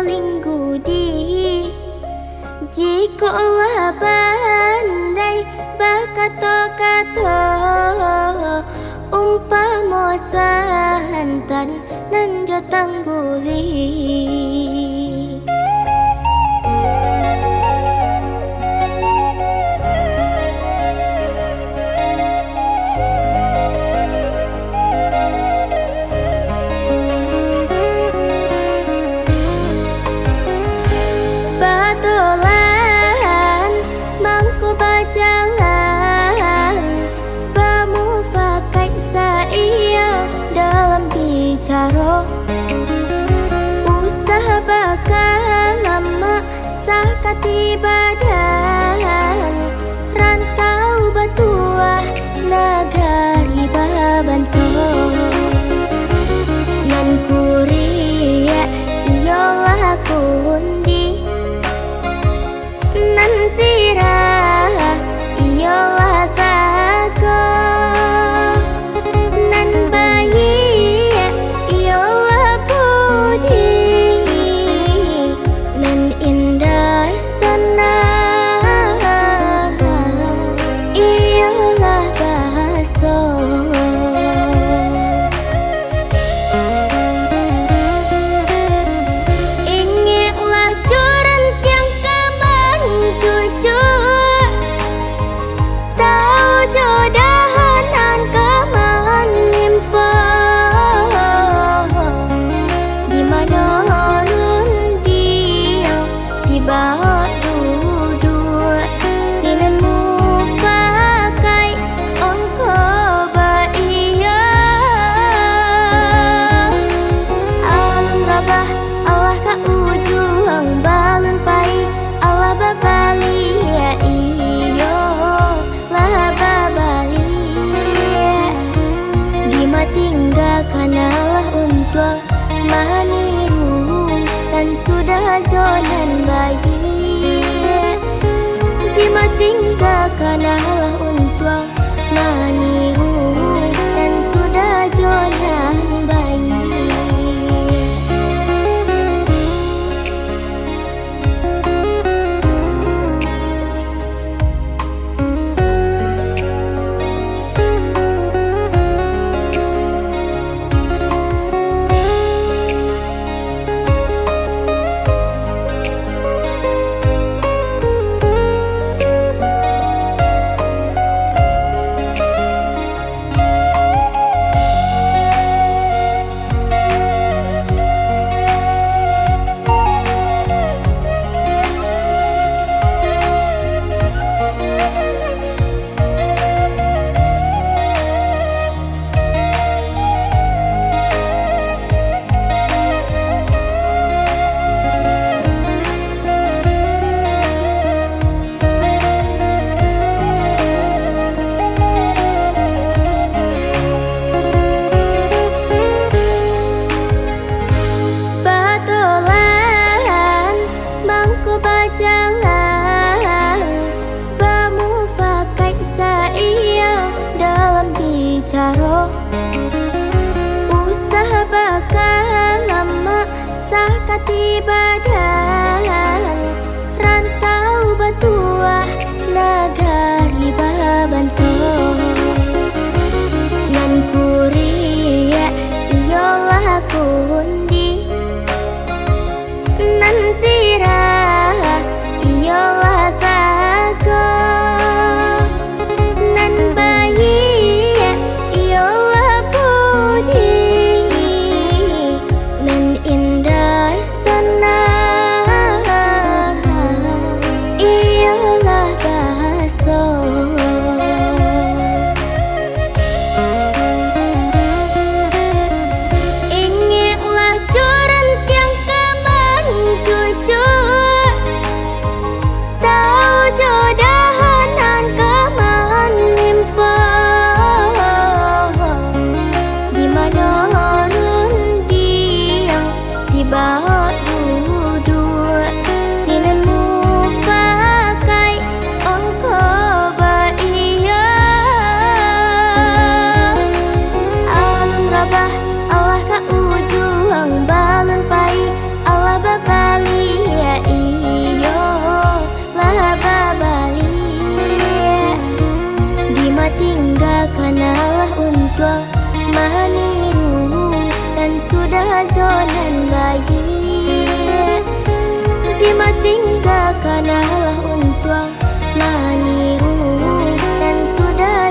linggudi. Jika Allah pandai bakato-kato, umpama sahantan nan jo tangguli. Batolan mangku bajalan, bamufakat saya dalam bicara. Usaha bakal lama sakati badan, rantau batua nagari babanso. Nan kuria iyalah kundi, nan sirah iyalah sago, nan bayi iyalah budi, nan indah sana iyalah baso. Ingatlah joran tiang kaman tujuh, tahu jodohan kaman nimpa, di mana rundio di bawah duduk sinan mufakai ongko baia. Alam rabah Allah ka ujung balun pai, Allah babali ya iyo lah babali. Dima tinggalkan Allah untuk maniru dan sudah jonan bayi. Dima tinggalkan Allah untuk maniru dan sudah jonan bayi. Batolan mangku bajalan, bamufakat saya dalam bicara. Usaha bakal lama sakati badan, rantau batua nagari babanso. Nan kuria iyalah kundi, nan sirah iyalah sago, nan bayi iyalah budi, nan indah sana tinggalkanlah untuk meniru dan sudah jonan bayi. Terima tinggalkanlah untuk meniru dan sudah